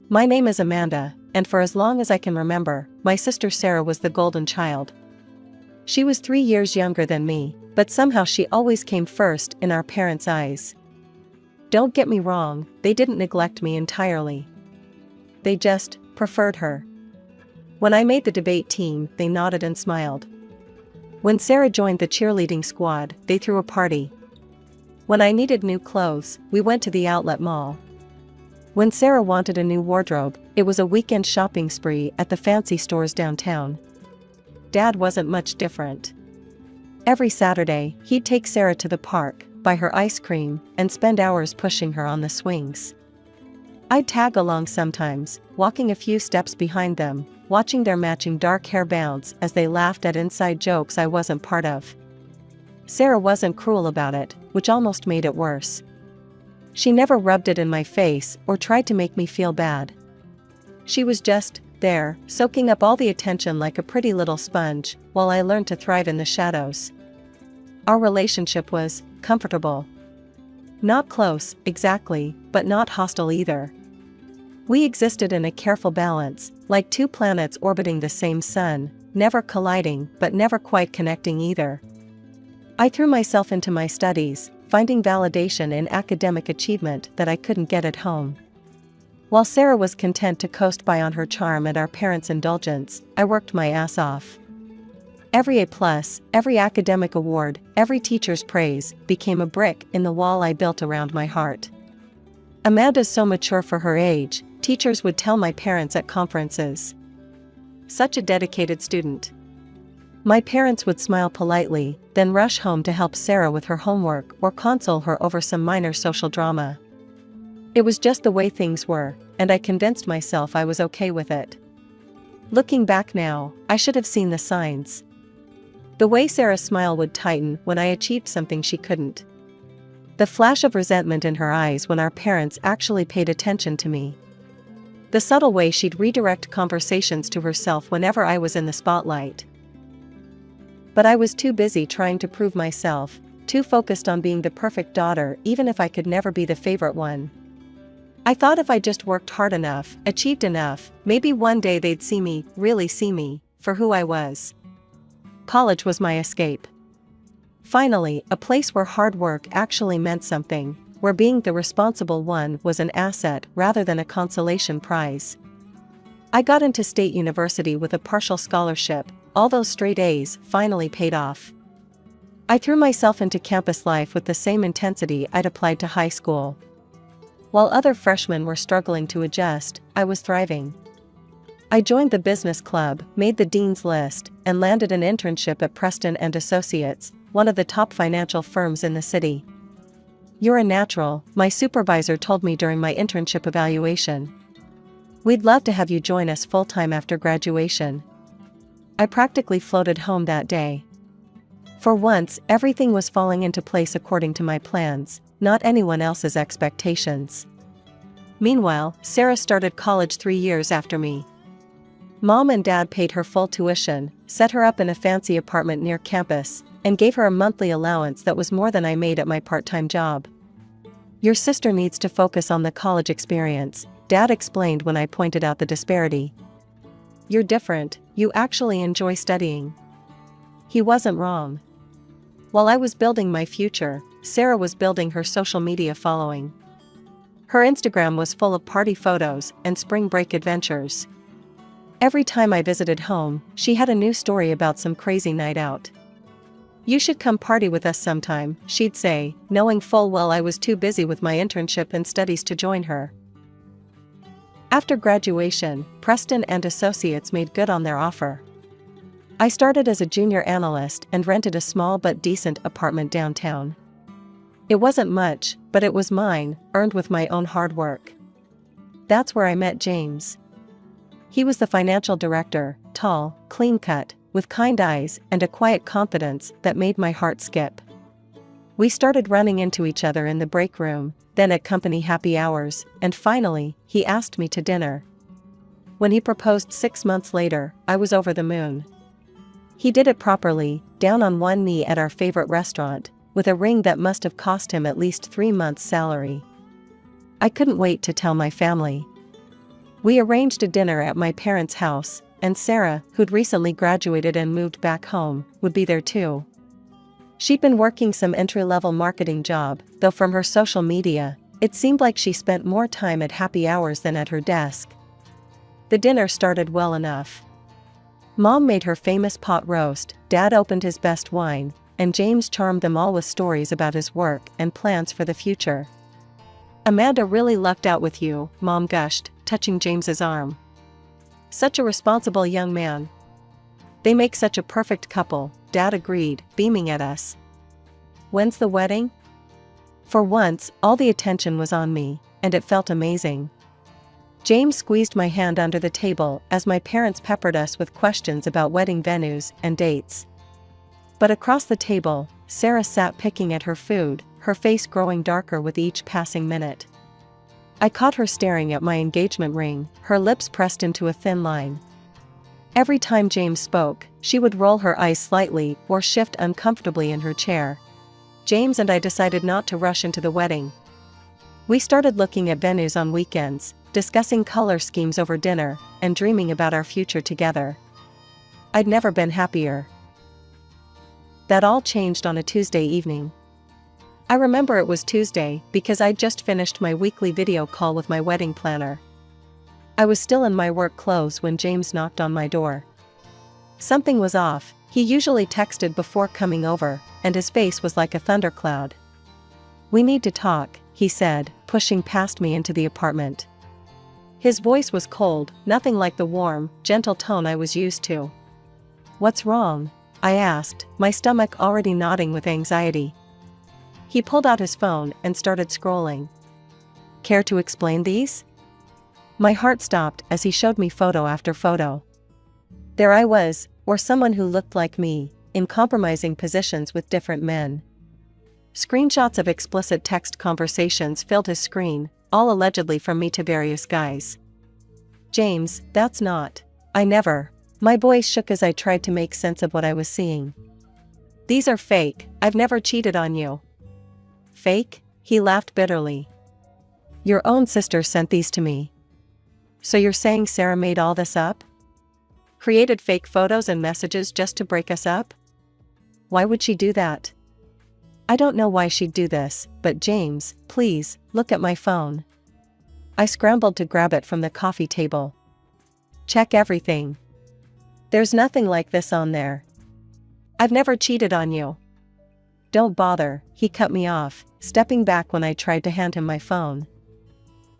My name is Amanda, and for as long as I can remember, my sister Sarah was the golden child. She was 3 years younger than me, but somehow she always came first in our parents' eyes. Don't get me wrong, they didn't neglect me entirely. They just preferred her. When I made the debate team, they nodded and smiled. When Sarah joined the cheerleading squad, they threw a party. When I needed new clothes, we went to the outlet mall. When Sarah wanted a new wardrobe, it was a weekend shopping spree at the fancy stores downtown. Dad wasn't much different. Every Saturday, he'd take Sarah to the park, buy her ice cream, and spend hours pushing her on the swings. I'd tag along sometimes, walking a few steps behind them, watching their matching dark hair bounce as they laughed at inside jokes I wasn't part of. Sarah wasn't cruel about it, which almost made it worse. She never rubbed it in my face or tried to make me feel bad. She was just there, soaking up all the attention like a pretty little sponge, while I learned to thrive in the shadows. Our relationship was comfortable. Not close, exactly, but not hostile either. We existed in a careful balance, like two planets orbiting the same sun, never colliding but never quite connecting either. I threw myself into my studies, finding validation in academic achievement that I couldn't get at home. While Sarah was content to coast by on her charm and our parents' indulgence, I worked my ass off. Every A+, every academic award, every teacher's praise, became a brick in the wall I built around my heart. Amanda's so mature for her age, teachers would tell my parents at conferences. Such a dedicated student. My parents would smile politely, then rush home to help Sarah with her homework or console her over some minor social drama. It was just the way things were, and I convinced myself I was okay with it. Looking back now, I should have seen the signs. The way Sarah's smile would tighten when I achieved something she couldn't. The flash of resentment in her eyes when our parents actually paid attention to me. The subtle way she'd redirect conversations to herself whenever I was in the spotlight. But I was too busy trying to prove myself, too focused on being the perfect daughter even if I could never be the favorite one. I thought if I just worked hard enough, achieved enough, maybe one day they'd see me, really see me, for who I was. College was my escape. Finally, a place where hard work actually meant something, where being the responsible one was an asset rather than a consolation prize. I got into state university with a partial scholarship. All those straight A's finally paid off. I threw myself into campus life with the same intensity I'd applied to high school. While other freshmen were struggling to adjust, I was thriving. I joined the business club, made the dean's list, and landed an internship at Preston & Associates, one of the top financial firms in the city. "You're a natural," my supervisor told me during my internship evaluation. "We'd love to have you join us full-time after graduation." I practically floated home that day. For once, everything was falling into place according to my plans, not anyone else's expectations. Meanwhile, Sarah started college 3 years after me. Mom and Dad paid her full tuition, set her up in a fancy apartment near campus, and gave her a monthly allowance that was more than I made at my part-time job. "Your sister needs to focus on the college experience," Dad explained when I pointed out the disparity. "You're different, you actually enjoy studying." He wasn't wrong. While I was building my future, Sarah was building her social media following. Her Instagram was full of party photos and spring break adventures. Every time I visited home, she had a new story about some crazy night out. "You should come party with us sometime," she'd say, knowing full well I was too busy with my internship and studies to join her. After graduation, Preston & Associates made good on their offer. I started as a junior analyst and rented a small but decent apartment downtown. It wasn't much, but it was mine, earned with my own hard work. That's where I met James. He was the financial director, tall, clean-cut, with kind eyes and a quiet confidence that made my heart skip. We started running into each other in the break room, then at company happy hours, and finally, he asked me to dinner. When he proposed 6 months later, I was over the moon. He did it properly, down on one knee at our favorite restaurant, with a ring that must have cost him at least 3 months' salary. I couldn't wait to tell my family. We arranged a dinner at my parents' house, and Sarah, who'd recently graduated and moved back home, would be there too. She'd been working some entry-level marketing job, though from her social media, it seemed like she spent more time at happy hours than at her desk. The dinner started well enough. Mom made her famous pot roast, Dad opened his best wine, and James charmed them all with stories about his work and plans for the future. "Amanda really lucked out with you," Mom gushed, touching James's arm. "Such a responsible young man. They make such a perfect couple," Dad agreed, beaming at us. "When's the wedding?" For once, all the attention was on me, and it felt amazing. James squeezed my hand under the table as my parents peppered us with questions about wedding venues and dates. But across the table, Sarah sat picking at her food, her face growing darker with each passing minute. I caught her staring at my engagement ring, her lips pressed into a thin line. Every time James spoke, she would roll her eyes slightly or shift uncomfortably in her chair. James and I decided not to rush into the wedding. We started looking at venues on weekends, discussing color schemes over dinner, and dreaming about our future together. I'd never been happier. That all changed on a Tuesday evening. I remember it was Tuesday because I'd just finished my weekly video call with my wedding planner. I was still in my work clothes when James knocked on my door. Something was off. He usually texted before coming over, and his face was like a thundercloud. "We need to talk," he said, pushing past me into the apartment. His voice was cold, nothing like the warm, gentle tone I was used to. "What's wrong?" I asked, my stomach already knotting with anxiety. He pulled out his phone and started scrolling. "Care to explain these?" My heart stopped as he showed me photo after photo. There I was, or someone who looked like me, in compromising positions with different men. Screenshots of explicit text conversations filled his screen, all allegedly from me to various guys. "James, that's not. I never." My voice shook as I tried to make sense of what I was seeing. "These are fake. I've never cheated on you." "Fake?" He laughed bitterly. "Your own sister sent these to me." "So you're saying Sarah made all this up? Created fake photos and messages just to break us up? Why would she do that?" "I don't know why she'd do this, but James, please, look at my phone." I scrambled to grab it from the coffee table. "Check everything. There's nothing like this on there. I've never cheated on you." "Don't bother," he cut me off, stepping back when I tried to hand him my phone.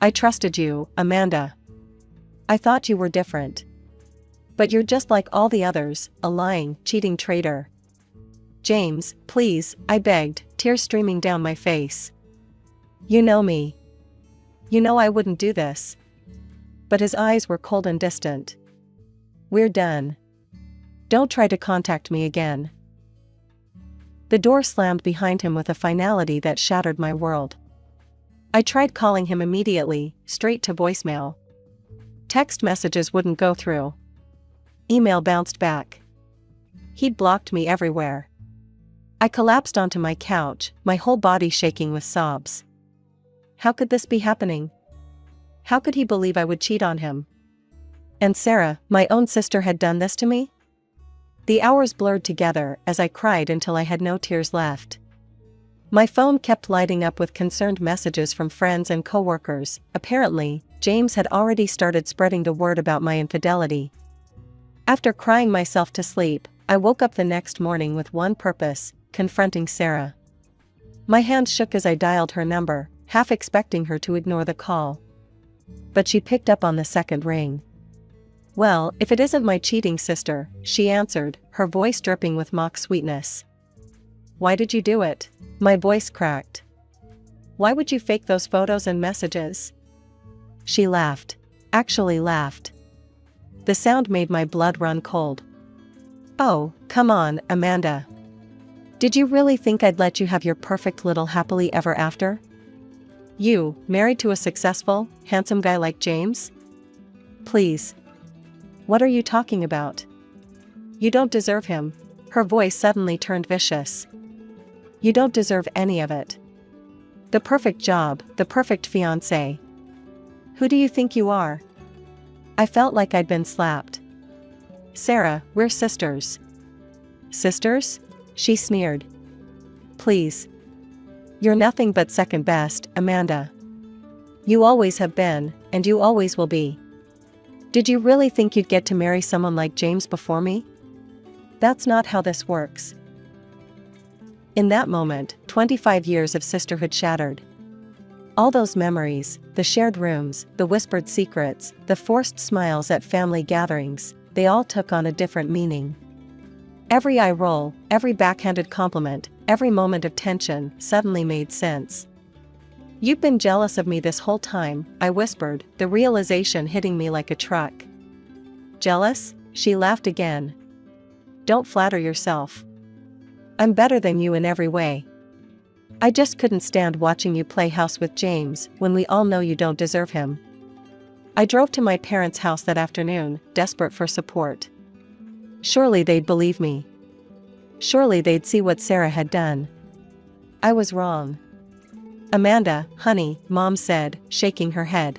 "I trusted you, Amanda. I thought you were different. But you're just like all the others, a lying, cheating traitor." "James, please," I begged, tears streaming down my face. "You know me. You know I wouldn't do this." But his eyes were cold and distant. "We're done. Don't try to contact me again." The door slammed behind him with a finality that shattered my world. I tried calling him immediately, straight to voicemail. Text messages wouldn't go through. Email bounced back. He'd blocked me everywhere. I collapsed onto my couch, my whole body shaking with sobs. How could this be happening? How could he believe I would cheat on him? And Sarah, my own sister, had done this to me? The hours blurred together as I cried until I had no tears left. My phone kept lighting up with concerned messages from friends and coworkers. Apparently, James had already started spreading the word about my infidelity. After crying myself to sleep, I woke up the next morning with one purpose: confronting Sarah. My hands shook as I dialed her number, half expecting her to ignore the call. But she picked up on the second ring. "Well, if it isn't my cheating sister," she answered, her voice dripping with mock sweetness. "Why did you do it?" My voice cracked. "Why would you fake those photos and messages?" She laughed. Actually laughed. The sound made my blood run cold. "Oh, come on, Amanda. Did you really think I'd let you have your perfect little happily ever after? You, married to a successful, handsome guy like James? Please. What are you talking about? You don't deserve him." Her voice suddenly turned vicious. "You don't deserve any of it. The perfect job, the perfect fiancé. Who do you think you are? I felt like I'd been slapped. Sarah, we're sisters. Sisters? She sneered. Please. You're nothing but second best, Amanda. You always have been, and you always will be. Did you really think you'd get to marry someone like James before me? That's not how this works. In that moment, 25 years of sisterhood shattered. All those memories, the shared rooms, the whispered secrets, the forced smiles at family gatherings, they all took on a different meaning. Every eye roll, every backhanded compliment, every moment of tension suddenly made sense. You've been jealous of me this whole time, I whispered, the realization hitting me like a truck. Jealous? She laughed again. Don't flatter yourself. I'm better than you in every way. I just couldn't stand watching you play house with James when we all know you don't deserve him. I drove to my parents' house that afternoon, desperate for support. Surely they'd believe me. Surely they'd see what Sarah had done. I was wrong. Amanda, honey, Mom said, shaking her head.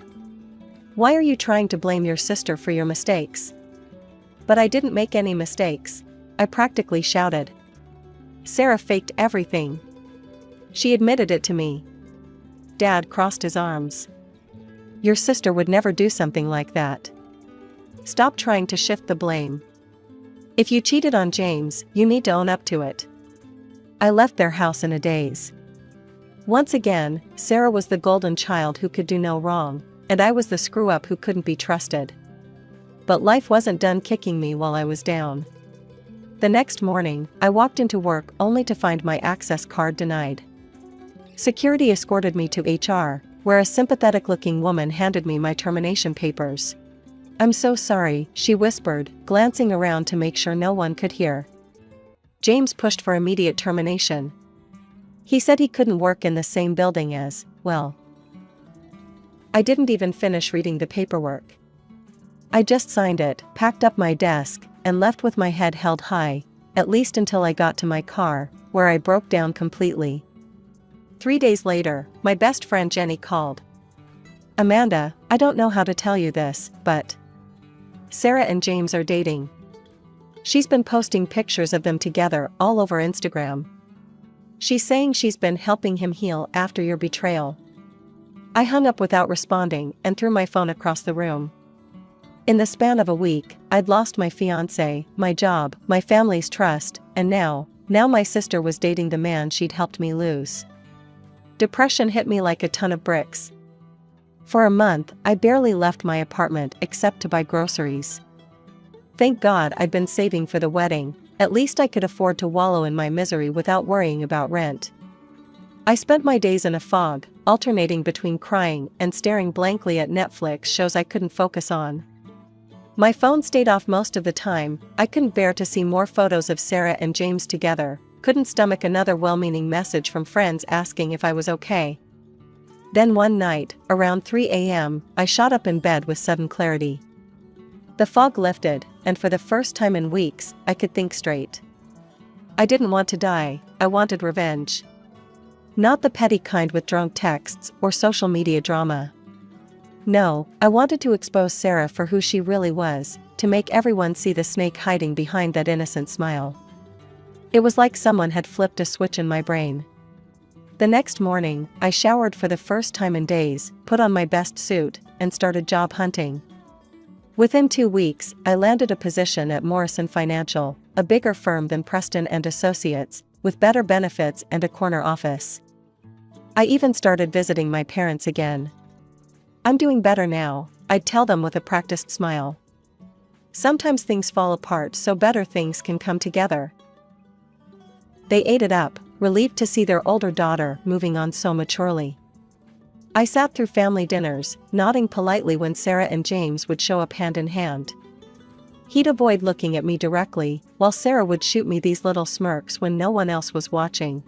Why are you trying to blame your sister for your mistakes? But I didn't make any mistakes, I practically shouted. Sarah faked everything. She admitted it to me. Dad crossed his arms. Your sister would never do something like that. Stop trying to shift the blame. If you cheated on James, you need to own up to it. I left their house in a daze. Once again, Sarah was the golden child who could do no wrong, and I was the screw-up who couldn't be trusted. But life wasn't done kicking me while I was down. The next morning, I walked into work only to find my access card denied. Security escorted me to HR, where a sympathetic-looking woman handed me my termination papers. I'm so sorry, she whispered, glancing around to make sure no one could hear. James pushed for immediate termination. He said he couldn't work in the same building as, well. I didn't even finish reading the paperwork. I just signed it, packed up my desk, and left with my head held high, at least until I got to my car, where I broke down completely. 3 days later, my best friend Jenny called. Amanda, I don't know how to tell you this, but Sarah and James are dating. She's been posting pictures of them together all over Instagram. She's saying she's been helping him heal after your betrayal. I hung up without responding and threw my phone across the room. In the span of a week, I'd lost my fiance, my job, my family's trust, and now my sister was dating the man she'd helped me lose. Depression hit me like a ton of bricks. For a month, I barely left my apartment except to buy groceries. Thank God I'd been saving for the wedding, at least I could afford to wallow in my misery without worrying about rent. I spent my days in a fog, alternating between crying and staring blankly at Netflix shows I couldn't focus on. My phone stayed off most of the time. I couldn't bear to see more photos of Sarah and James together, couldn't stomach another well-meaning message from friends asking if I was okay. Then one night, around 3 a.m., I shot up in bed with sudden clarity. The fog lifted, and for the first time in weeks, I could think straight. I didn't want to die, I wanted revenge. Not the petty kind with drunk texts or social media drama. No, I wanted to expose Sarah for who she really was, to make everyone see the snake hiding behind that innocent smile. It was like someone had flipped a switch in my brain. The next morning, I showered for the first time in days, put on my best suit, and started job hunting. Within 2 weeks, I landed a position at Morrison Financial, a bigger firm than Preston and Associates, with better benefits and a corner office. I even started visiting my parents again. I'm doing better now, I'd tell them with a practiced smile. Sometimes things fall apart so better things can come together. They ate it up, relieved to see their older daughter moving on so maturely. I sat through family dinners, nodding politely when Sarah and James would show up hand in hand. He'd avoid looking at me directly, while Sarah would shoot me these little smirks when no one else was watching.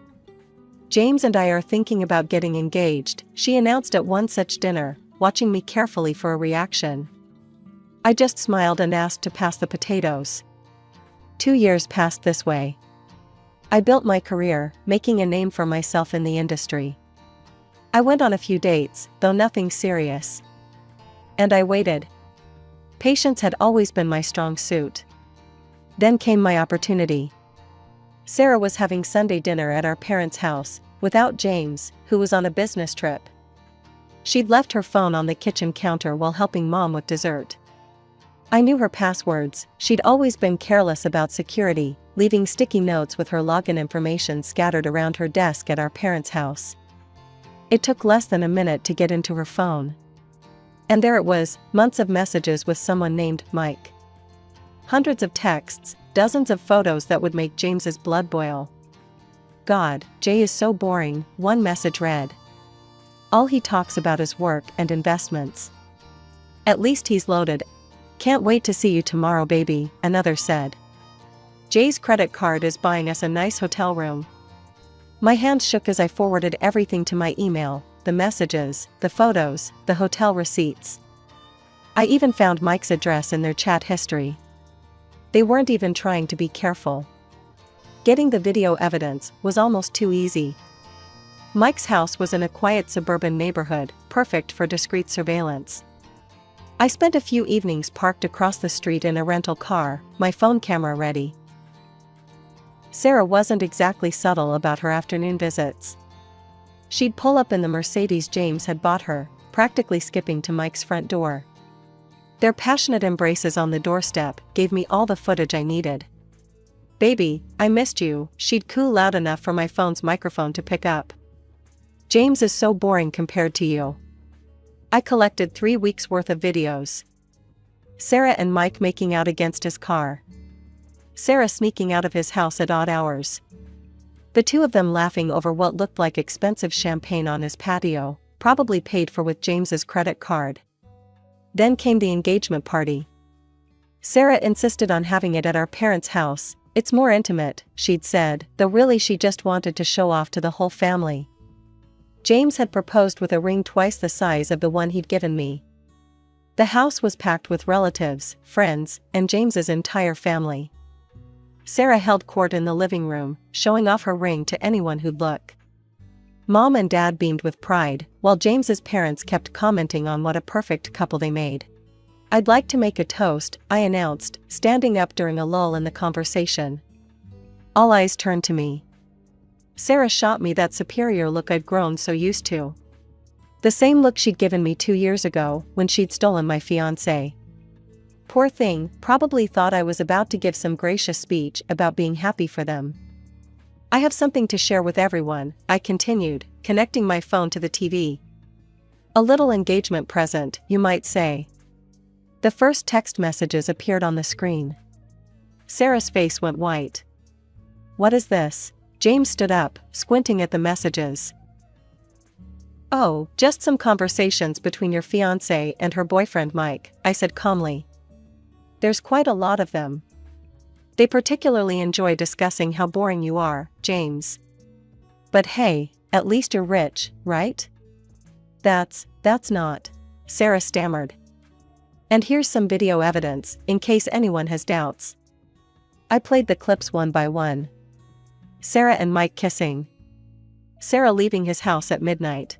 James and I are thinking about getting engaged, she announced at one such dinner, watching me carefully for a reaction. I just smiled and asked to pass the potatoes. 2 years passed this way. I built my career, making a name for myself in the industry. I went on a few dates, though nothing serious. And I waited. Patience had always been my strong suit. Then came my opportunity. Sarah was having Sunday dinner at our parents' house, without James, who was on a business trip. She'd left her phone on the kitchen counter while helping Mom with dessert. I knew her passwords. She'd always been careless about security, leaving sticky notes with her login information scattered around her desk at our parents' house. It took less than a minute to get into her phone. And there it was, months of messages with someone named Mike. Hundreds of texts, dozens of photos that would make James's blood boil. "God, Jay is so boring," one message read. "All he talks about is work and investments. At least he's loaded. Can't wait to see you tomorrow, baby," another said. "Jay's credit card is buying us a nice hotel room." My hands shook as I forwarded everything to my email, the messages, the photos, the hotel receipts. I even found Mike's address in their chat history. They weren't even trying to be careful. Getting the video evidence was almost too easy. Mike's house was in a quiet suburban neighborhood, perfect for discreet surveillance. I spent a few evenings parked across the street in a rental car, my phone camera ready. Sarah wasn't exactly subtle about her afternoon visits. She'd pull up in the Mercedes James had bought her, practically skipping to Mike's front door. Their passionate embraces on the doorstep gave me all the footage I needed. "Baby, I missed you," she'd coo loud enough for my phone's microphone to pick up. "James is so boring compared to you." I collected 3 weeks' worth of videos. Sarah and Mike making out against his car. Sarah sneaking out of his house at odd hours. The two of them laughing over what looked like expensive champagne on his patio, probably paid for with James's credit card. Then came the engagement party. Sarah insisted on having it at our parents' house. "It's more intimate," she'd said, though really she just wanted to show off to the whole family. James had proposed with a ring twice the size of the one he'd given me. The house was packed with relatives, friends, and James's entire family. Sarah held court in the living room, showing off her ring to anyone who'd look. Mom and Dad beamed with pride, while James's parents kept commenting on what a perfect couple they made. "I'd like to make a toast," I announced, standing up during a lull in the conversation. All eyes turned to me. Sarah shot me that superior look I'd grown so used to. The same look she'd given me 2 years ago, when she'd stolen my fiance. Poor thing, probably thought I was about to give some gracious speech about being happy for them. "I have something to share with everyone," I continued, connecting my phone to the TV. "A little engagement present, you might say." The first text messages appeared on the screen. Sarah's face went white. "What is this?" James stood up, squinting at the messages. "Oh, just some conversations between your fiancé and her boyfriend Mike," I said calmly. "There's quite a lot of them. They particularly enjoy discussing how boring you are, James. But hey, at least you're rich, right?" That's not," Sarah stammered. "And here's some video evidence, in case anyone has doubts." I played the clips one by one. Sarah and Mike kissing. Sarah leaving his house at midnight.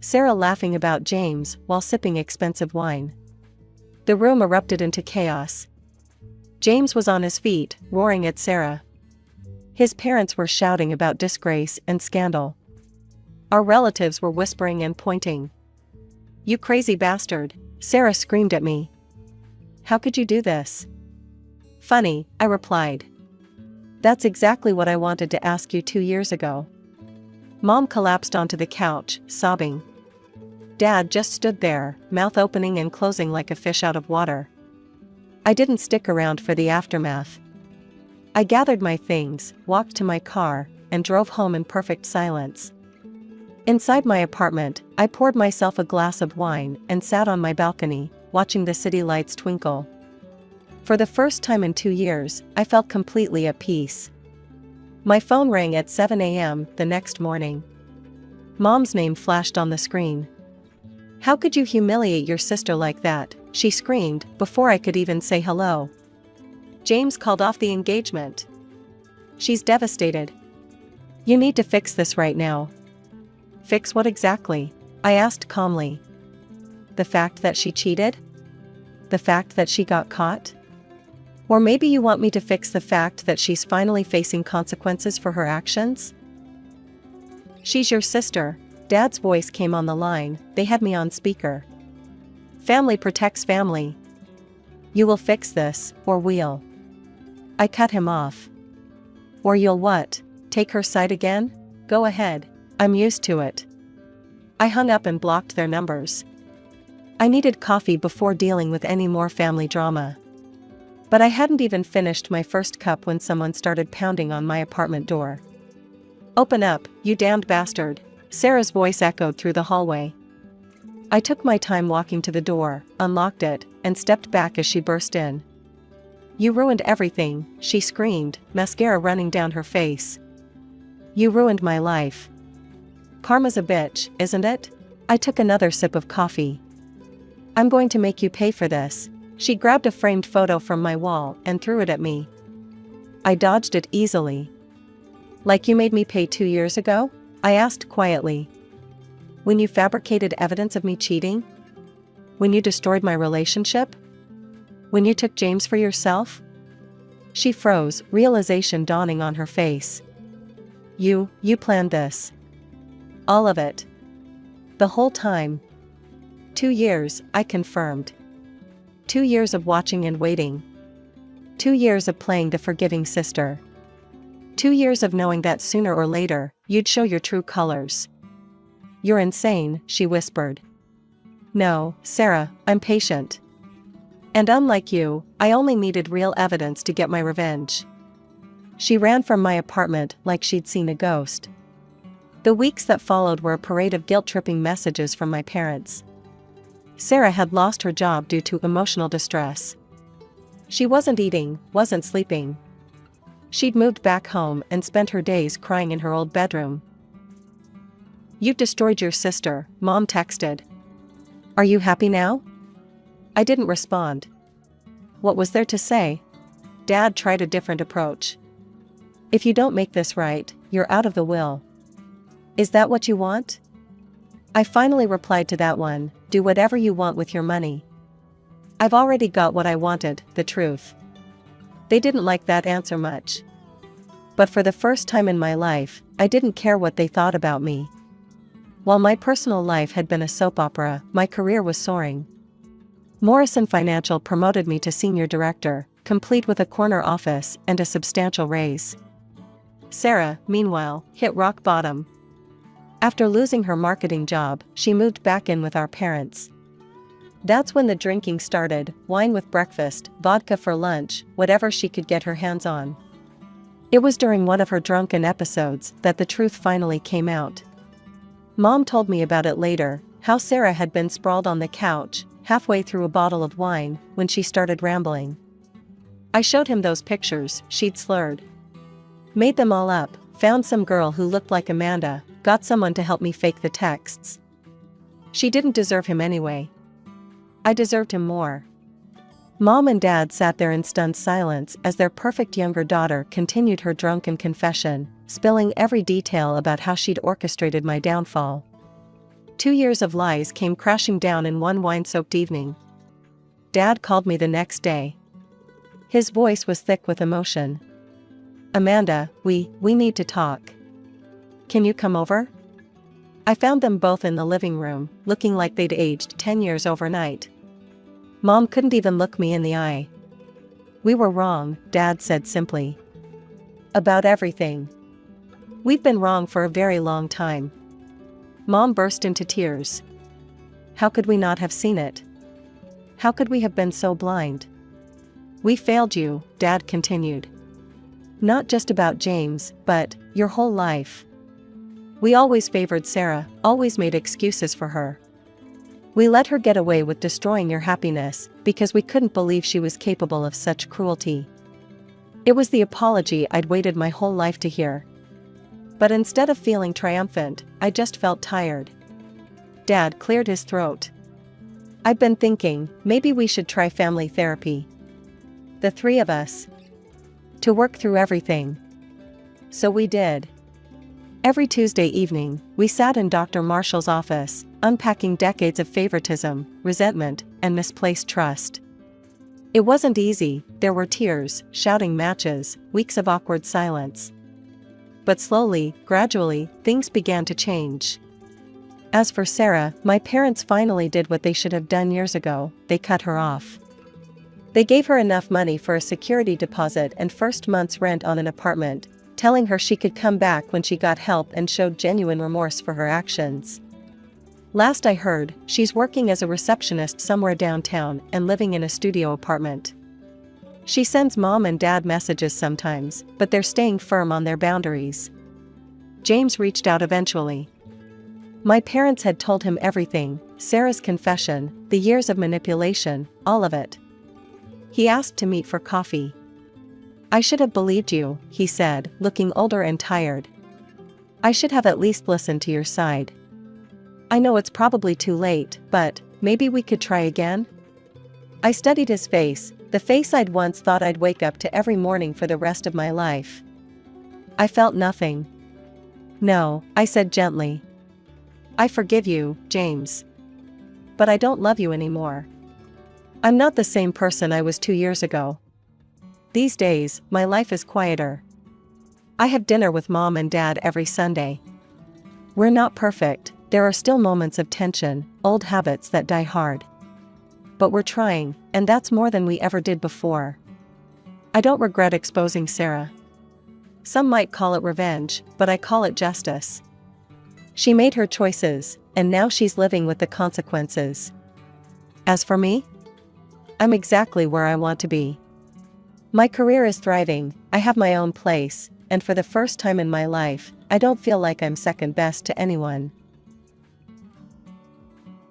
Sarah laughing about James while sipping expensive wine. The room erupted into chaos. James was on his feet, roaring at Sarah. His parents were shouting about disgrace and scandal. Our relatives were whispering and pointing. "You crazy bastard," Sarah screamed at me. "How could you do this?" "Funny," I replied. "That's exactly what I wanted to ask you 2 years ago." Mom collapsed onto the couch, sobbing. Dad just stood there, mouth opening and closing like a fish out of water. I didn't stick around for the aftermath. I gathered my things, walked to my car, and drove home in perfect silence. Inside my apartment, I poured myself a glass of wine and sat on my balcony, watching the city lights twinkle. For the first time in 2 years, I felt completely at peace. My phone rang at 7 a.m. the next morning. Mom's name flashed on the screen. "How could you humiliate your sister like that?" she screamed, before I could even say hello. "James called off the engagement. She's devastated. You need to fix this right now." "Fix what exactly?" I asked calmly. "The fact that she cheated?" The fact that she got caught? Or maybe you want me to fix the fact that she's finally facing consequences for her actions? She's your sister. Dad's voice came on the line. They had me on speaker. Family protects family. You will fix this, or we'll. I cut him off. Or you'll what? Take her side again? Go ahead. I'm used to it. I hung up and blocked their numbers. I needed coffee before dealing with any more family drama. But I hadn't even finished my first cup when someone started pounding on my apartment door. Open up, you damned bastard. Sarah's voice echoed through the hallway. I took my time walking to the door, unlocked it, and stepped back as she burst in. You ruined everything, she screamed, mascara running down her face. You ruined my life. Karma's a bitch, isn't it? I took another sip of coffee. I'm going to make you pay for this. She grabbed a framed photo from my wall and threw it at me. I dodged it easily. Like you made me pay 2 years ago? I asked quietly. When you fabricated evidence of me cheating? When you destroyed my relationship? When you took James for yourself? She froze, realization dawning on her face. You planned this. All of it. The whole time. 2 years, I confirmed. 2 years of watching and waiting. 2 years of playing the forgiving sister. 2 years of knowing that sooner or later, you'd show your true colors. You're insane, she whispered. No, Sarah, I'm patient. And unlike you, I only needed real evidence to get my revenge. She ran from my apartment like she'd seen a ghost. The weeks that followed were a parade of guilt-tripping messages from my parents. Sarah had lost her job due to emotional distress. She wasn't eating, wasn't sleeping. She'd moved back home and spent her days crying in her old bedroom. You've destroyed your sister, Mom texted. Are you happy now? I didn't respond. What was there to say? Dad tried a different approach. If you don't make this right, you're out of the will. Is that what you want? I finally replied to that one, do whatever you want with your money. I've already got what I wanted, the truth. They didn't like that answer much. But for the first time in my life, I didn't care what they thought about me. While my personal life had been a soap opera, my career was soaring. Morrison Financial promoted me to senior director, complete with a corner office and a substantial raise. Sarah, meanwhile, hit rock bottom. After losing her marketing job, she moved back in with our parents. That's when the drinking started, wine with breakfast, vodka for lunch, whatever she could get her hands on. It was during one of her drunken episodes that the truth finally came out. Mom told me about it later, how Sarah had been sprawled on the couch, halfway through a bottle of wine, when she started rambling. I showed him those pictures she'd slurred. Made them all up, found some girl who looked like Amanda, got someone to help me fake the texts. She didn't deserve him anyway. I deserved him more. Mom and Dad sat there in stunned silence as their perfect younger daughter continued her drunken confession, spilling every detail about how she'd orchestrated my downfall. 2 years of lies came crashing down in one wine-soaked evening. Dad called me the next day. His voice was thick with emotion. Amanda, we need to talk. Can you come over? I found them both in the living room, looking like they'd aged 10 years overnight. Mom couldn't even look me in the eye. We were wrong, Dad said simply. About everything. We've been wrong for a very long time. Mom burst into tears. How could we not have seen it? How could we have been so blind? We failed you, Dad continued. Not just about James, but your whole life. We always favored Sarah, always made excuses for her. We let her get away with destroying your happiness because we couldn't believe she was capable of such cruelty. It was the apology I'd waited my whole life to hear. But instead of feeling triumphant, I just felt tired. Dad cleared his throat. I've been thinking, maybe we should try family therapy. The three of us. To work through everything. So we did. Every Tuesday evening, we sat in Dr. Marshall's office, unpacking decades of favoritism, resentment, and misplaced trust. It wasn't easy, there were tears, shouting matches, weeks of awkward silence. But slowly, gradually, things began to change. As for Sarah, my parents finally did what they should have done years ago, they cut her off. They gave her enough money for a security deposit and first month's rent on an apartment, telling her she could come back when she got help and showed genuine remorse for her actions. Last I heard, she's working as a receptionist somewhere downtown and living in a studio apartment. She sends mom and dad messages sometimes, but they're staying firm on their boundaries. James reached out eventually. My parents had told him everything, Sarah's confession, the years of manipulation, all of it. He asked to meet for coffee. I should have believed you, he said, looking older and tired. I should have at least listened to your side. I know it's probably too late, but maybe we could try again? I studied his face, the face I'd once thought I'd wake up to every morning for the rest of my life. I felt nothing. No, I said gently. I forgive you, James. But I don't love you anymore. I'm not the same person I was 2 years ago. These days, my life is quieter. I have dinner with mom and dad every Sunday. We're not perfect, there are still moments of tension, old habits that die hard. But we're trying, and that's more than we ever did before. I don't regret exposing Sarah. Some might call it revenge, but I call it justice. She made her choices, and now she's living with the consequences. As for me, I'm exactly where I want to be. My career is thriving, I have my own place, and for the first time in my life, I don't feel like I'm second best to anyone.